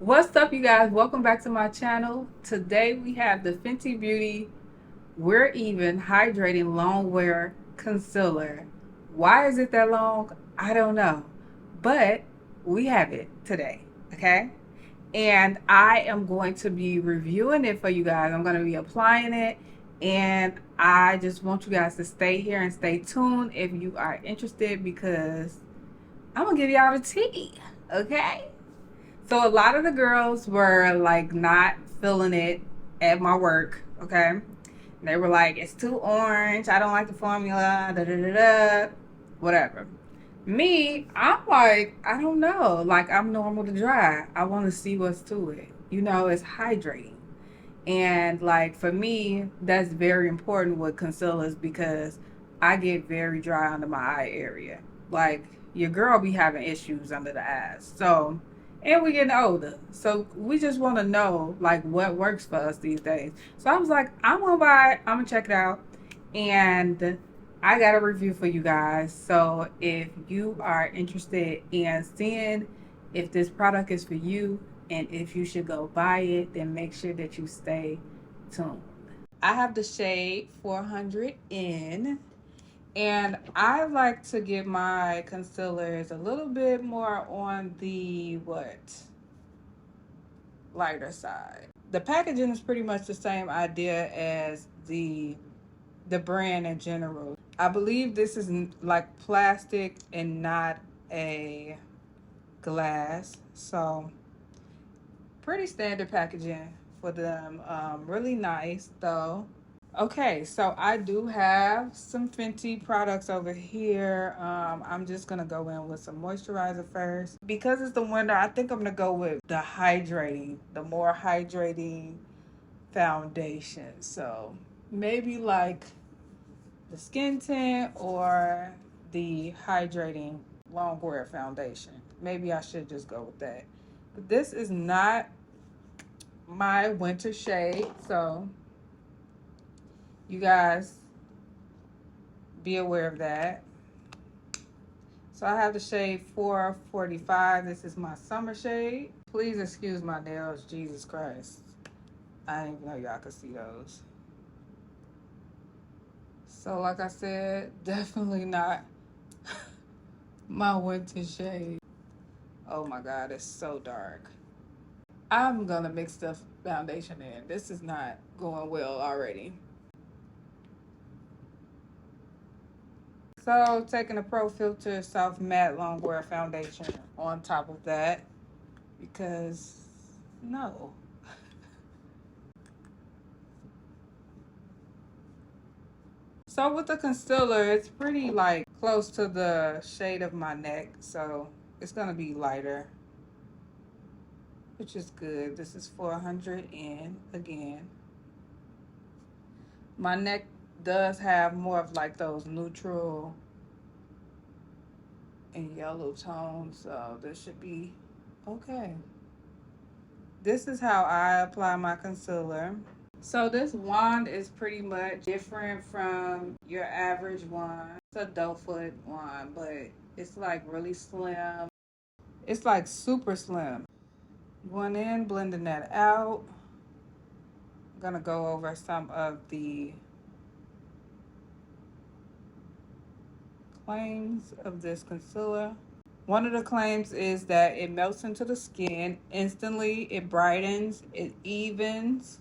What's up, you guys? Welcome back to my channel. Today we have the Fenty Beauty We're Even Hydrating Longwear Concealer. Why is it that long? I don't know. But we have it today, okay? And I am going to be reviewing it for you guys. I'm going to be applying it. And I just want you guys to stay here and stay tuned if you are interested because I'm going to give y'all the tea, okay? So a lot of the girls were like not feeling it at my work, okay? They were like, it's too orange. I don't like the formula. Da da da da. Whatever. Me, I'm like, I don't know. Like, I'm normal to dry. I want to see what's to it. You know, it's hydrating. And like for me, that's very important with concealers because I get very dry under my eye area. Like your girl be having issues under the eyes. So, and we getting older. So we just want to know like what works for us these days. So I was like, I'm gonna buy it, I'm gonna check it out. And I got a review for you guys. So if you are interested in seeing if this product is for you, and if you should go buy it, then make sure that you stay tuned. I have the shade 400 in, and I like to get my concealers a little bit more on the lighter side. The packaging is pretty much the same idea as the brand in general. I believe this is like plastic and not a glass, so pretty standard packaging for them. Really nice though. Okay, so I do have some Fenty products over here. I'm just gonna go in with some moisturizer first. Because it's the winter, I think I'm gonna go with the more hydrating foundation. So maybe like the skin tint or the hydrating longwear foundation. Maybe I should just go with that. But this is not my winter shade, so you guys be aware of that. So I have the shade 445. This is my summer shade. Please excuse my nails, Jesus Christ. I didn't even know y'all could see those. So like I said, definitely not my winter shade. Oh my God, it's so dark. I'm gonna mix the foundation in. This is not going well already. So taking a Pro Filter Soft Matte Longwear Foundation on top of that because no. So with the concealer, it's pretty like close to the shade of my neck. So it's gonna be lighter, which is good. This is 400 in again. My neck does have more of like those neutral and yellow tones, so this should be okay. This is how I apply my concealer. So this wand is pretty much different from your average wand. It's a doe foot wand, but it's like really slim. It's like super slim. Going in, blending that out. I'm gonna go over some of the claims of this concealer. One of the claims is that it melts into the skin instantly, it brightens, it evens,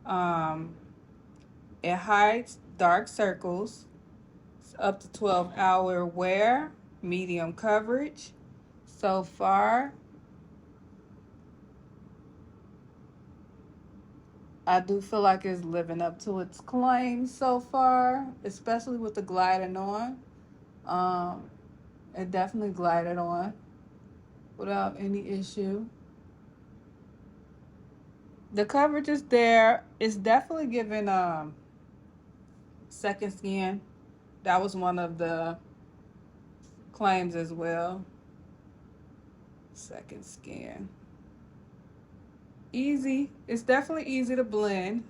it hides dark circles. It's up to 12-hour wear, medium coverage. So far, I do feel like it's living up to its claims so far, especially with the gliding on. It definitely glided on without any issue. The coverage is there. It's definitely giving second skin. That was one of the claims as well. Second skin. Easy. It's definitely easy to blend.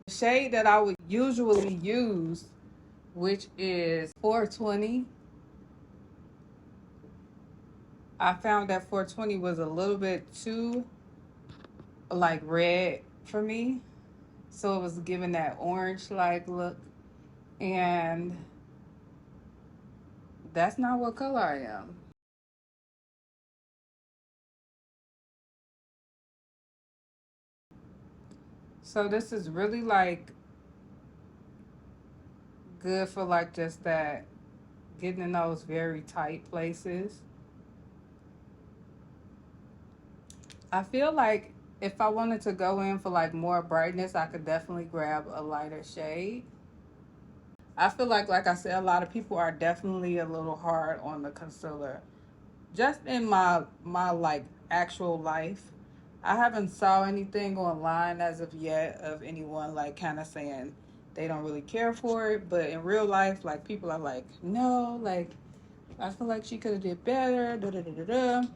The shade that I would usually use, which is 420, I found that 420 was a little bit too like red for me. So it was giving that orange like look. And that's not what color I am. So this is really like good for like just that getting in those very tight places. I feel like if I wanted to go in for like more brightness, I could definitely grab a lighter shade. I feel like I said, a lot of people are definitely a little hard on the concealer. Just in my like actual life, I haven't saw anything online as of yet of anyone like kind of saying they don't really care for it. But in real life, like people are like, no, like I feel like she could have did better. Da, da, da, da, da.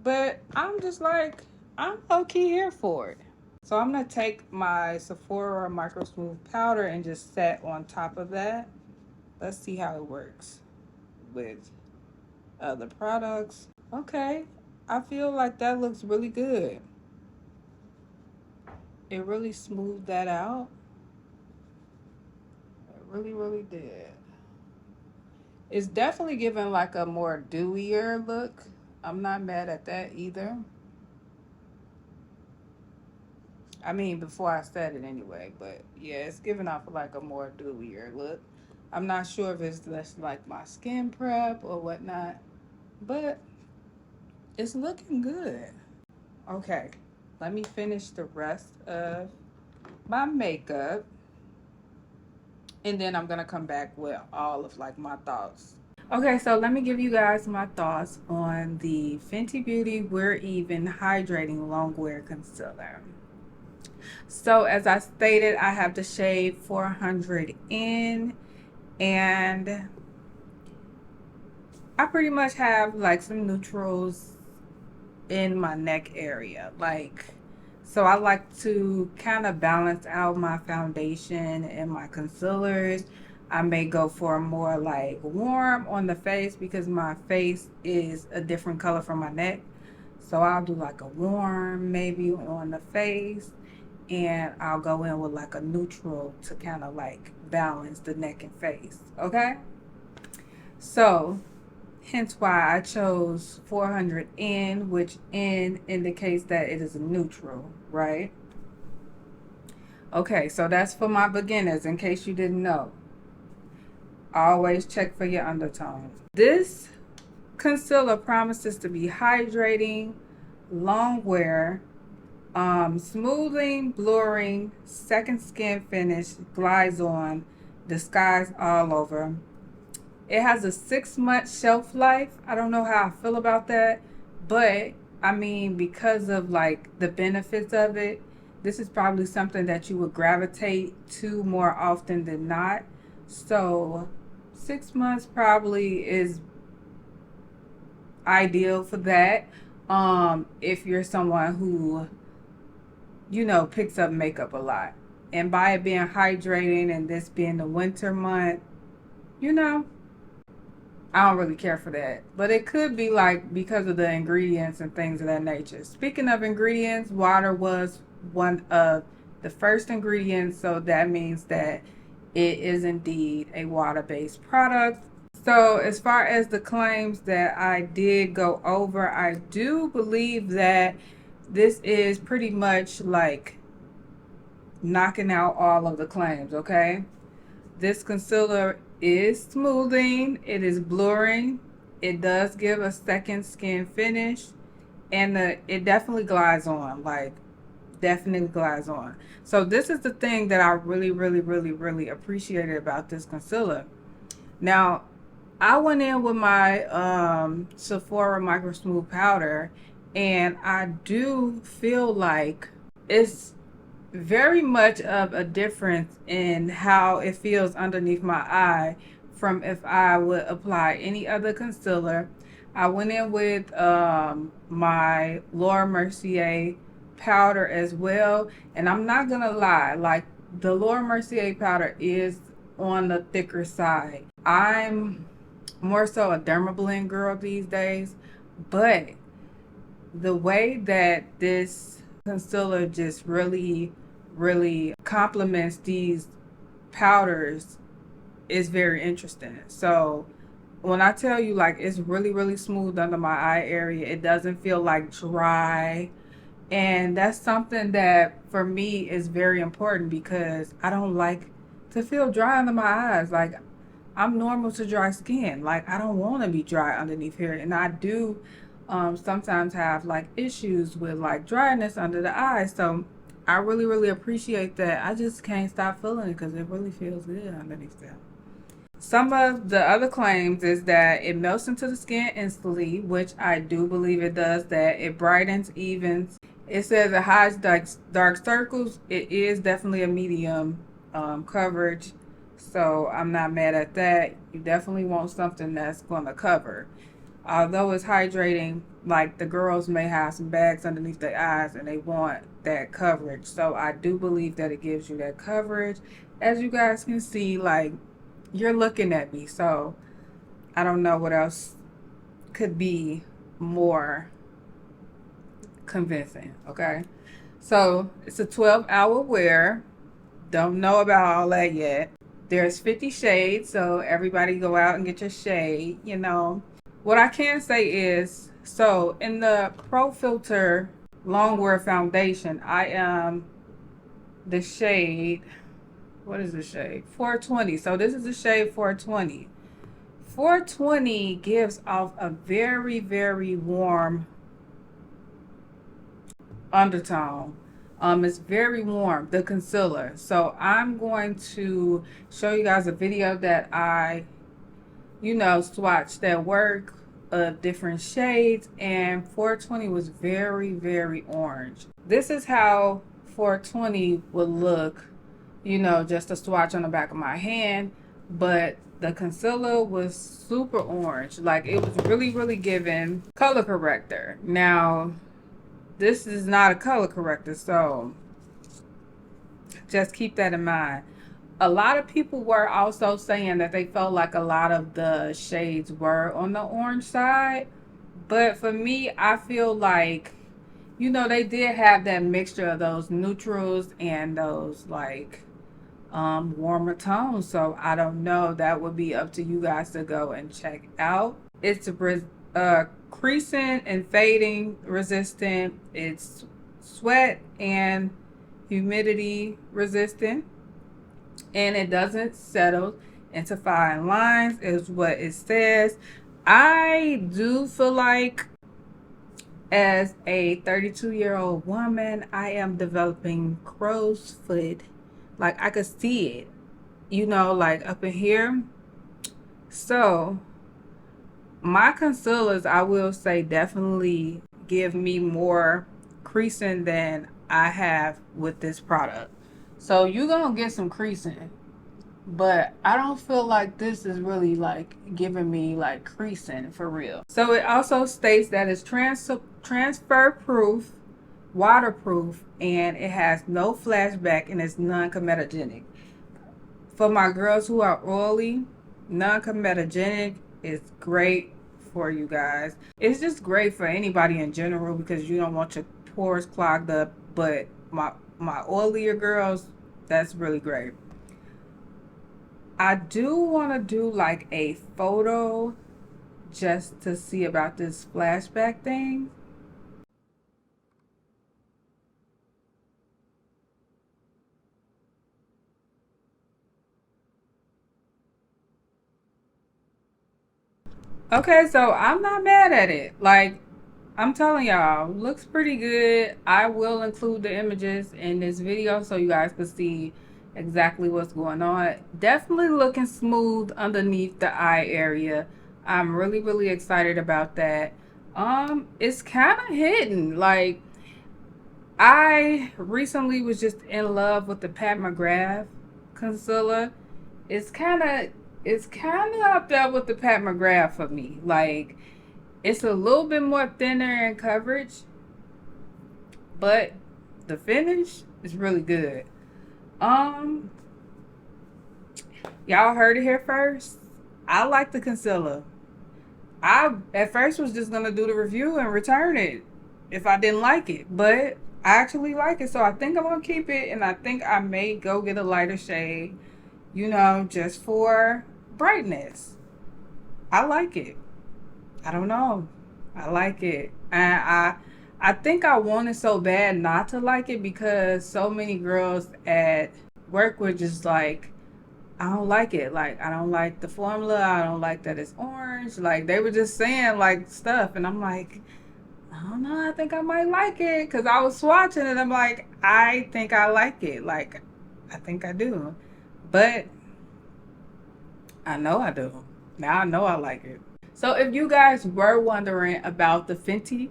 But I'm just like, I'm low-key here for it. So I'm going to take my Sephora Micro Smooth Powder and just set on top of that. Let's see how it works with other products. Okay, I feel like that looks really good. It really smoothed that out. It really, really did. It's definitely giving like a more dewier look. I'm not mad at that either. I mean, before I said it anyway, but yeah, it's giving off like a more dewier look. I'm not sure if it's just like my skin prep or whatnot, but it's looking good. Okay, let me finish the rest of my makeup, and then I'm gonna come back with all of like my thoughts. Okay, so let me give you guys my thoughts on the Fenty Beauty We're Even Hydrating Longwear Concealer. So as I stated, I have the shade 400 in, and I pretty much have like some neutrals in my neck area. Like, so I like to kind of balance out my foundation and my concealers. I may go for a more like warm on the face because my face is a different color from my neck. So I'll do like a warm maybe on the face, and I'll go in with like a neutral to kind of like balance the neck and face. Okay, so hence why I chose 400 N, which N indicates that it is a neutral, right? Okay, so that's for my beginners in case you didn't know. Always check for your undertones. This concealer promises to be hydrating, long wear, smoothing, blurring, second skin finish, glides on, disguise all over. It has a 6-month shelf life. I don't know how I feel about that, but I mean, because of like the benefits of it, this is probably something that you would gravitate to more often than not. So 6 months probably is ideal for that. If you're someone who, you know, picks up makeup a lot. And by it being hydrating and this being the winter month, you know, I don't really care for that. But it could be like because of the ingredients and things of that nature. Speaking of ingredients, water was one of the first ingredients. So that means that it is indeed a water-based product. So as far as the claims that I did go over, I do believe that this is pretty much like knocking out all of the claims, okay? This concealer is smoothing, it is blurring, it does give a second skin finish, and it definitely glides on, like definitely glides on. So this is the thing that I really, really, really, really appreciated about this concealer. Now, I went in with my Sephora Micro Smooth Powder, and I do feel like it's very much of a difference in how it feels underneath my eye from if I would apply any other concealer. I went in with my Laura Mercier powder as well, and I'm not gonna lie, like the Laura Mercier powder is on the thicker side. I'm more so a dermablend girl these days, But the way that this concealer just really complements these powders is very interesting. So when I tell you, like, it's really smooth under my eye area, it doesn't feel like dry. And that's something that for me is very important because I don't like to feel dry under my eyes. Like, I'm normal to dry skin. Like, I don't want to be dry underneath here. And I do sometimes have like issues with like dryness under the eyes. So I really appreciate that. I just can't stop feeling it because it really feels good underneath there. Some of the other claims is that it melts into the skin instantly, which I do believe it does that. It brightens, evens. It says it hides dark circles. It is definitely a medium coverage, so I'm not mad at that. You definitely want something that's going to cover. Although it's hydrating, like the girls may have some bags underneath their eyes and they want that coverage. So I do believe that it gives you that coverage. As you guys can see, like, you're looking at me, so I don't know what else could be more convincing. Okay, so it's a 12-hour wear. Don't know about all that yet. There's 50 shades, so everybody go out and get your shade. What I can say is, so in the Pro Filter Longwear Foundation, I am the shade, what is the shade? 420. So this is the shade 420. 420 gives off a very warm undertone. It's very warm, the concealer. So I'm going to show you guys a video that I swatched at work of different shades, and 420 was very orange. This is how 420 would look, just a swatch on the back of my hand, but the concealer was super orange. Like, it was really giving color corrector. Now, this is not a color corrector, so just keep that in mind. A lot of people were also saying that they felt like a lot of the shades were on the orange side. But for me, I feel like, they did have that mixture of those neutrals and those like warmer tones. So I don't know. That would be up to you guys to go and check out. It's creasing and fading resistant. It's sweat and humidity resistant. And it doesn't settle into fine lines, is what it says. I do feel like, as a 32-year-old woman, I am developing crow's foot. Like, I could see it, like up in here. So my concealers, I will say, definitely give me more creasing than I have with this product. So you're gonna get some creasing, but I don't feel like this is really like giving me like creasing for real. So it also states that it's transfer proof, waterproof, and it has no flashback, and it's non-comedogenic. For my girls who are oily, non-comedogenic is great for you guys. It's just great for anybody in general because you don't want your pores clogged up, but my oilier girls, that's really great. I do want to do like a photo just to see about this flashback thing. Okay, so I'm not mad at it. Like, I'm telling y'all, looks pretty good. I will include the images in this video so you guys can see exactly what's going on. Definitely looking smooth underneath the eye area. I'm really excited about that. It's kind of hidden. Like, I recently was just in love with the Pat McGrath concealer. It's kind of up there with the Pat McGrath for me. Like, it's a little bit more thinner in coverage, but the finish is really good. Y'all heard it here first. I like the concealer. I at first was just gonna do the review and return it if I didn't like it, but I actually like it, so I think I'm gonna keep it, and I think I may go get a lighter shade, just for brightness. I like it. I don't know. I like it, and I think I wanted so bad not to like it because so many girls at work were just like, I don't like it. Like, I don't like the formula. I don't like that it's orange. Like, they were just saying, like, stuff. And I'm like, I don't know. I think I might like it. Because I was swatching it. I'm like, I think I like it. Like, I think I do. But I know I do. Now I know I like it. So if you guys were wondering about the Fenty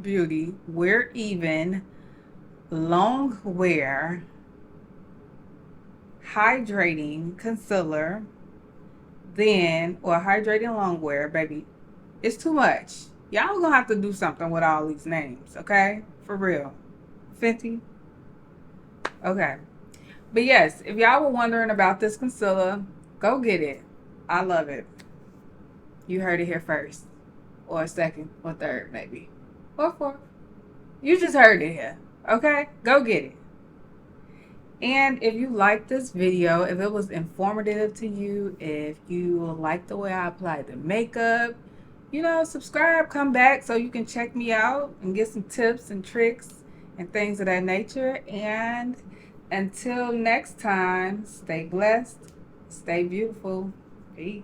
Beauty Wear Even Longwear Hydrating Concealer, or hydrating longwear, baby, it's too much. Y'all gonna have to do something with all these names, okay? For real. Fenty. Okay. But yes, if y'all were wondering about this concealer, go get it. I love it. You heard it here first. Or second, or third, maybe. Or fourth. You just heard it here. Okay? Go get it. And if you liked this video, if it was informative to you, if you like the way I applied the makeup, subscribe, come back so you can check me out and get some tips and tricks and things of that nature. And until next time, stay blessed, stay beautiful. Peace.